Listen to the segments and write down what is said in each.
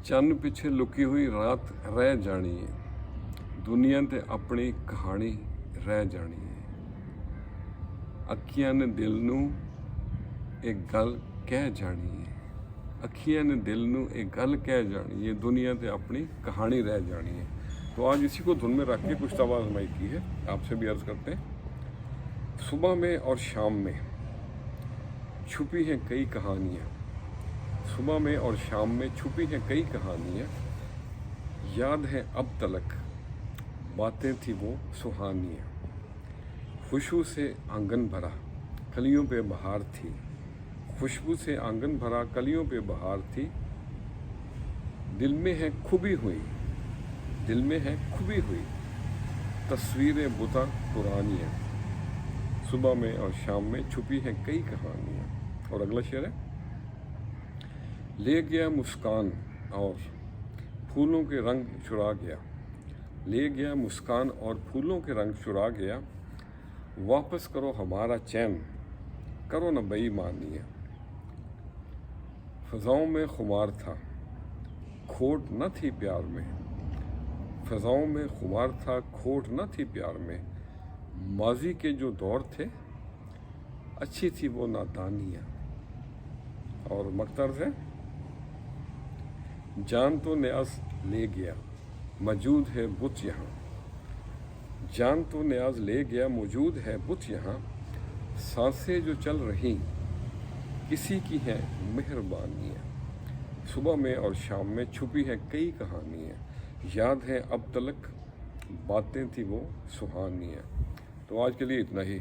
ਚੰਨ ਪਿੱਛੇ ਲੁਕੀ ਹੋਈ ਰਾਤ ਰਹਿ ਜਾਣੀ ਏ, ਦੁਨੀਆ ਤੇ ਆਪਣੀ ਕਹਾਣੀ ਰਹਿ ਜਾਣੀ ਏ। ਅੱਖੀਆਂ ਨੇ ਦਿਲ ਨੂੰ ਇਹ ਗੱਲ ਕਹਿ ਜਾਣੀ ਏ, अखियाँ ने दिल नू एक गल कह जानी है, दुनिया ते अपनी कहानी रह जानी है। तो आज इसी को धुन में रख के कुछ तवा आजमाई की है, आपसे भी अर्ज़ करते हैं। सुबह में और शाम में छुपी हैं कई कहानियाँ, सुबह में और शाम में छुपी हैं कई कहानियाँ, याद है अब तलक बातें थी वो सुहानियाँ। खुशबू से आंगन भरा कलियों पे बहार थी, खुशबू से आंगन भरा कलियों पे बहार थी, दिल में है खुबी हुई, दिल में है खुबी हुई तस्वीरें बुता पुरानी है। सुबह में और शाम में छुपी हैं कई कहानियाँ। और अगला शेर है, ले गया मुस्कान और फूलों के रंग चुरा गया, ले गया मुस्कान और फूलों के रंग चुरा गया, वापस करो हमारा चैन करो न बेईमानियाँ। फ़ज़ाओं में खुमार था खोट न थी प्यार में, फ़ज़ाओं में खुमार था खोट न थी प्यार में, माजी के जो दौर थे अच्छी थी वो नादानियाँ। और मकतर्ज़ है, जान तो न्याज ले गया मौजूद है बुत यहाँ, जान तो न्याज ले गया मौजूद है बुत यहाँ, सांसें जो चल रही किसी की है मेहरबानियाँ। सुबह में और शाम में छुपी है कई कहानियाँ, याद है अब तलक बातें थी वो सुहानियाँ। तो आज के लिए इतना ही।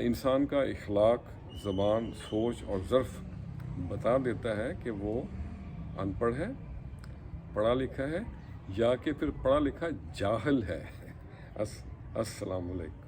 इंसान का इखलाक, ज़बान, सोच और ज़र्फ़ बता देता है कि वो अनपढ़ है, पढ़ा लिखा है, या कि फिर पढ़ा लिखा जाहिल है। अस्सलाम वालेकुम।